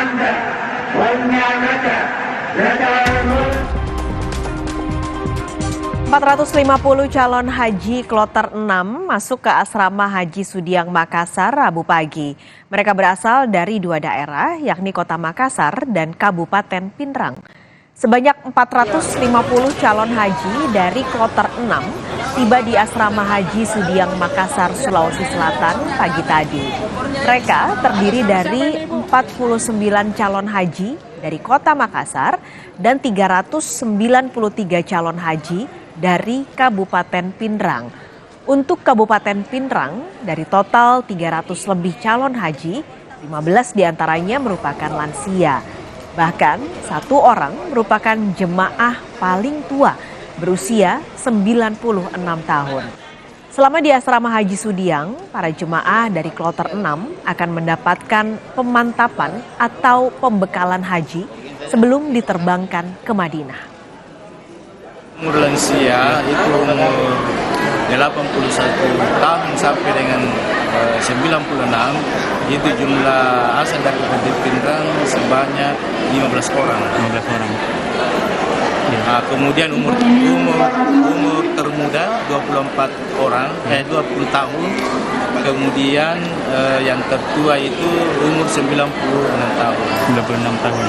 450 calon haji kloter 6 masuk ke asrama Haji Sudiang Makassar Rabu pagi. Mereka berasal dari dua daerah, yakni Kota Makassar dan Kabupaten Pinrang. Sebanyak 450 calon haji dari kloter 6 tiba di asrama Haji Sudiang Makassar, Sulawesi Selatan pagi tadi. Mereka terdiri dari 49 calon haji dari Kota Makassar dan 393 calon haji dari Kabupaten Pinrang. Untuk Kabupaten Pinrang, dari total 300 lebih calon haji, 15 diantaranya merupakan lansia. Bahkan satu orang merupakan jemaah paling tua berusia 96 tahun. Selama di asrama Haji Sudiang, para jemaah dari kloter 6 akan mendapatkan pemantapan atau pembekalan haji sebelum diterbangkan ke Madinah. Umur lansia itu umur 81 tahun sampai dengan 96, itu jumlah asal dari Kabupaten Pinrang sebanyak 15 orang. Nah, kemudian umur termuda 24 orang, 20 tahun. Kemudian yang tertua itu umur 96 tahun. 96 tahun.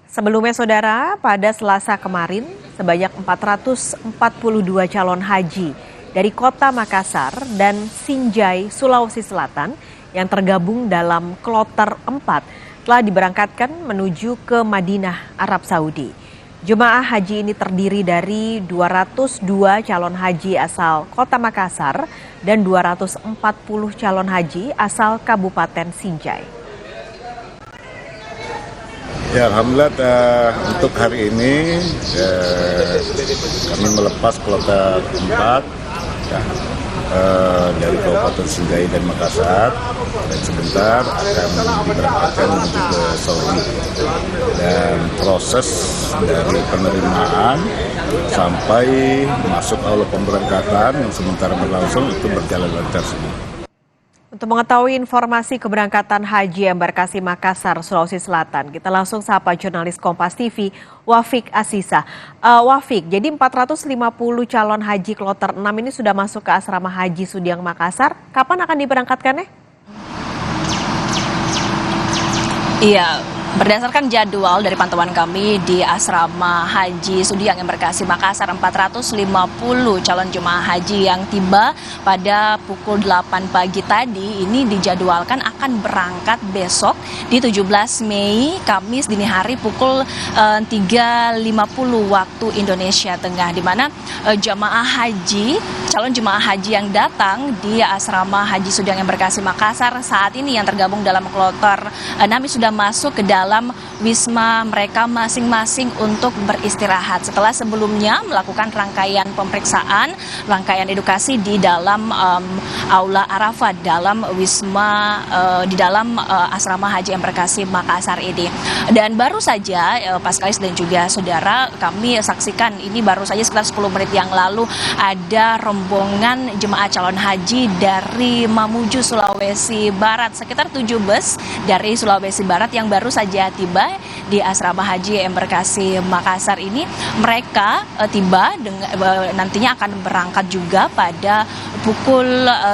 Sebelumnya saudara, pada Selasa kemarin sebanyak 442 calon haji dari Kota Makassar dan Sinjai, Sulawesi Selatan yang tergabung dalam kloter 4 telah diberangkatkan menuju ke Madinah, Arab Saudi. Jemaah haji ini terdiri dari 202 calon haji asal Kota Makassar dan 240 calon haji asal Kabupaten Sinjai. Ya, alhamdulillah untuk hari ini kami melepas kloter 4 ya, dari Kabupaten Sinjai dan Makassar, dan sebentar akan diberangkatkan menuju ke Saudi. Dan proses dari penerimaan sampai masuk aula pemberangkatan yang sementara berlangsung itu berjalan lancar semua. Untuk mengetahui informasi keberangkatan haji embarkasi Makassar, Sulawesi Selatan, kita langsung sapa jurnalis Kompas TV, Wafik Asisa. Wafik, jadi 450 calon haji kloter 6 ini sudah masuk ke asrama Haji Sudiang Makassar. Kapan akan diberangkatkannya? Iya, berdasarkan jadwal dari pantauan kami di asrama Haji Sudiang Embarkasi Makassar, 450 calon jemaah haji yang tiba pada pukul 8 pagi tadi ini dijadwalkan akan berangkat besok di 17 Mei, Kamis dini hari pukul 3.50 waktu Indonesia Tengah, di mana calon jemaah haji yang datang di asrama Haji Sudiang Embarkasi Makassar saat ini yang tergabung dalam kloter 6 sudah masuk ke dalam wisma mereka masing-masing untuk beristirahat setelah sebelumnya melakukan rangkaian pemeriksaan, rangkaian edukasi di dalam aula Arafat, dalam wisma di dalam asrama Haji Embarkasi Makassar ini. Dan baru saja Paskalis dan juga saudara, kami saksikan ini baru saja sekitar 10 menit yang lalu ada rombongan jemaah calon haji dari Mamuju, Sulawesi Barat, sekitar 7 bus dari Sulawesi Barat yang baru saja tiba di asrama Haji Embarkasi Makassar ini. Mereka tiba nantinya akan berangkat juga pada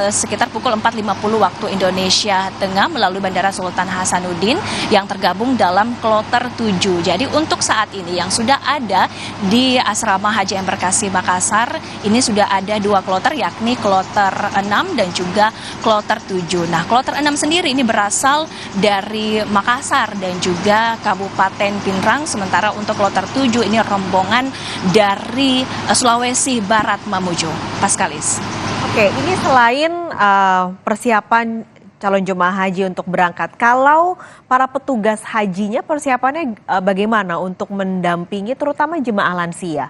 sekitar pukul 4.50 waktu Indonesia Tengah melalui Bandara Sultan Hasanuddin yang tergabung dalam kloter 7. Jadi untuk saat ini yang sudah ada di asrama Haji Embarkasi Makassar ini sudah ada 2 kloter, yakni kloter 6 dan juga kloter 7. Nah, kloter 6 sendiri ini berasal dari Makassar dan juga Kabupaten Pinrang, sementara untuk kloter 7 ini rombongan dari Sulawesi Barat Mamuju. Paskalis. Oke, ini selain persiapan calon jemaah haji untuk berangkat, kalau para petugas hajinya persiapannya bagaimana untuk mendampingi terutama jemaah lansia?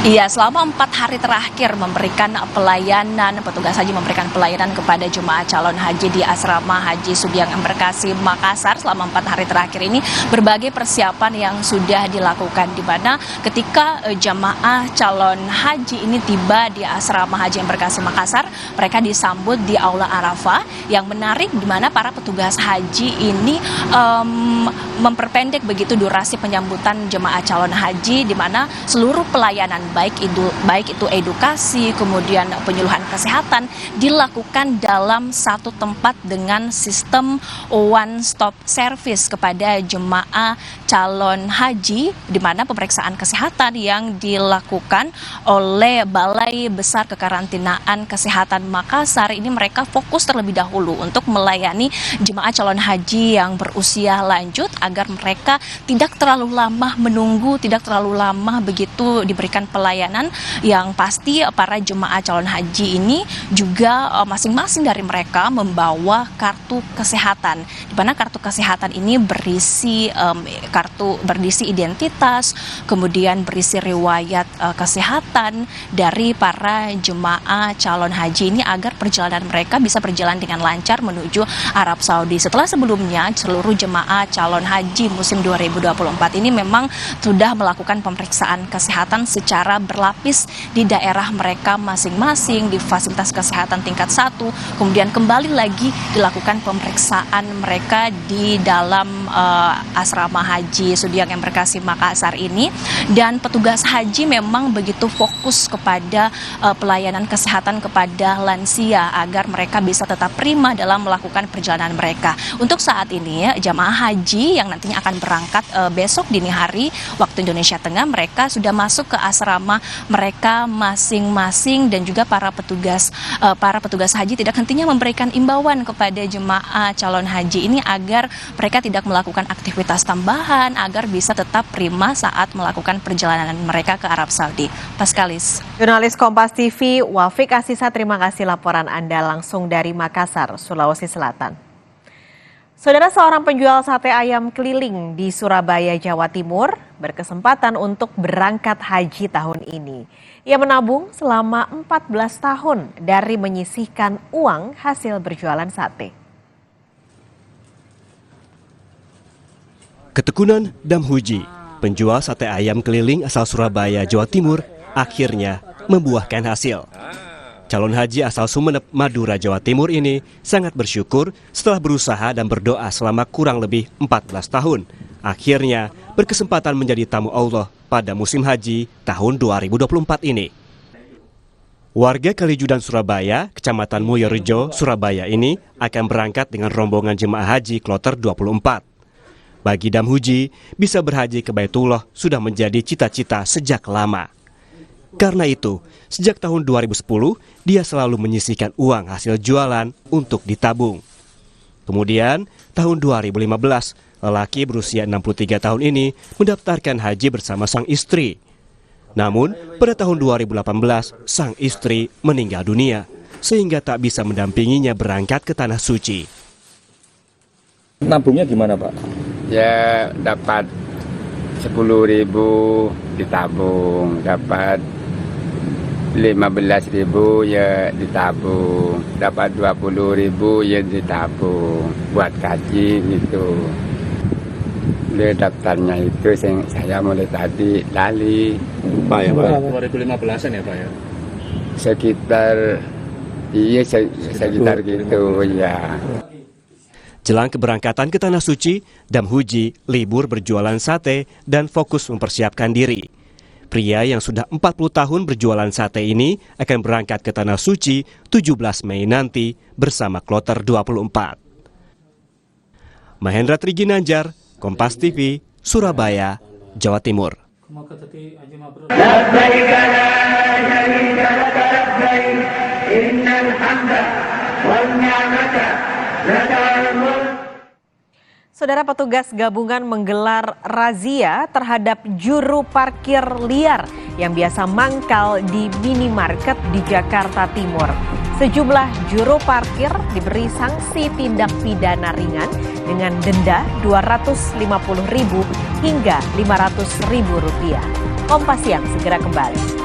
Iya, selama 4 hari terakhir memberikan pelayanan, petugas haji memberikan pelayanan kepada jemaah calon haji di Asrama Haji Sudiang Embarkasi Makassar. Selama 4 hari terakhir ini berbagai persiapan yang sudah dilakukan, di mana ketika jemaah calon haji ini tiba di Asrama Haji Embarkasi Makassar, mereka disambut di Aula Arafah. Yang menarik di mana para petugas haji ini memperpendek begitu durasi penyambutan jemaah calon haji, di mana seluruh pelayanan baik itu edukasi, kemudian penyuluhan kesehatan dilakukan dalam satu tempat dengan sistem one stop service kepada jemaah calon haji, di mana pemeriksaan kesehatan yang dilakukan oleh Balai Besar Kekarantinaan Kesehatan Makassar ini mereka fokus terlebih dahulu untuk melayani jemaah calon haji yang berusia lanjut agar mereka tidak terlalu lama menunggu, tidak terlalu lama begitu diberikan pelayanan. Yang pasti para jemaah calon haji ini juga masing-masing dari mereka membawa kartu kesehatan, di mana kartu kesehatan ini berisi identitas, kemudian berisi riwayat kesehatan dari para jemaah calon haji ini agar perjalanan mereka bisa berjalan dengan lancar menuju Arab Saudi. Setelah sebelumnya seluruh jemaah calon haji musim 2024 ini memang sudah melakukan pemeriksaan kesehatan secara berlapis di daerah mereka masing-masing di fasilitas kesehatan tingkat 1, kemudian kembali lagi dilakukan pemeriksaan mereka di dalam Asrama Haji Sudiang Embarkasi Makassar ini. Dan petugas haji memang begitu fokus kepada pelayanan kesehatan kepada lansia agar mereka bisa tetap prima dalam melakukan perjalanan mereka. Untuk saat ini jamaah haji yang nantinya akan berangkat besok dini hari waktu Indonesia Tengah, mereka sudah masuk ke asrama mereka masing-masing, dan juga para petugas haji tidak hentinya memberikan imbauan kepada jemaah calon haji ini agar mereka tidak melakukan aktivitas tambahan agar bisa tetap prima saat melakukan perjalanan mereka ke Arab Saudi. Paskalis. Jurnalis Kompas TV Wafik Asisa, terima kasih laporan Anda langsung dari Makassar, Sulawesi Selatan. Saudara, seorang penjual sate ayam keliling di Surabaya, Jawa Timur berkesempatan untuk berangkat haji tahun ini. Ia menabung selama 14 tahun dari menyisihkan uang hasil berjualan sate. Ketekunan Damhuji, penjual sate ayam keliling asal Surabaya, Jawa Timur, akhirnya membuahkan hasil. Calon haji asal Sumeneb, Madura, Jawa Timur ini sangat bersyukur setelah berusaha dan berdoa selama kurang lebih 14 tahun. Akhirnya berkesempatan menjadi tamu Allah pada musim haji tahun 2024 ini. Warga Kalijudan, Surabaya, Kecamatan Mulyorejo, Surabaya ini akan berangkat dengan rombongan jemaah haji Kloter 24. Bagi Damhuji, bisa berhaji ke Baitullah sudah menjadi cita-cita sejak lama. Karena itu, sejak tahun 2010, dia selalu menyisihkan uang hasil jualan untuk ditabung. Kemudian, tahun 2015, lelaki berusia 63 tahun ini mendaftarkan haji bersama sang istri. Namun, pada tahun 2018, sang istri meninggal dunia, sehingga tak bisa mendampinginya berangkat ke Tanah Suci. Nabungnya gimana, Pak? Ya, dapat 10.000 ditabung, dapat 15.000 ya ditabung, dapat 20.000 ya ditabung buat kaji gitu. Mulai daftarnya itu saya mulai tadi lali. Pak ya, Pak? 2015-an ya, Pak ya? Sekitar gitu ya. Jelang keberangkatan ke Tanah Suci, Damhuji libur berjualan sate dan fokus mempersiapkan diri. Pria yang sudah 40 tahun berjualan sate ini akan berangkat ke Tanah Suci 17 Mei nanti bersama Kloter 24. Mahendra Triginanjar, Kompas TV, Surabaya, Jawa Timur. Saudara, petugas gabungan menggelar razia terhadap juru parkir liar yang biasa mangkal di minimarket di Jakarta Timur. Sejumlah juru parkir diberi sanksi tindak pidana ringan dengan denda Rp250.000 hingga Rp500.000. Kompas Siang segera kembali.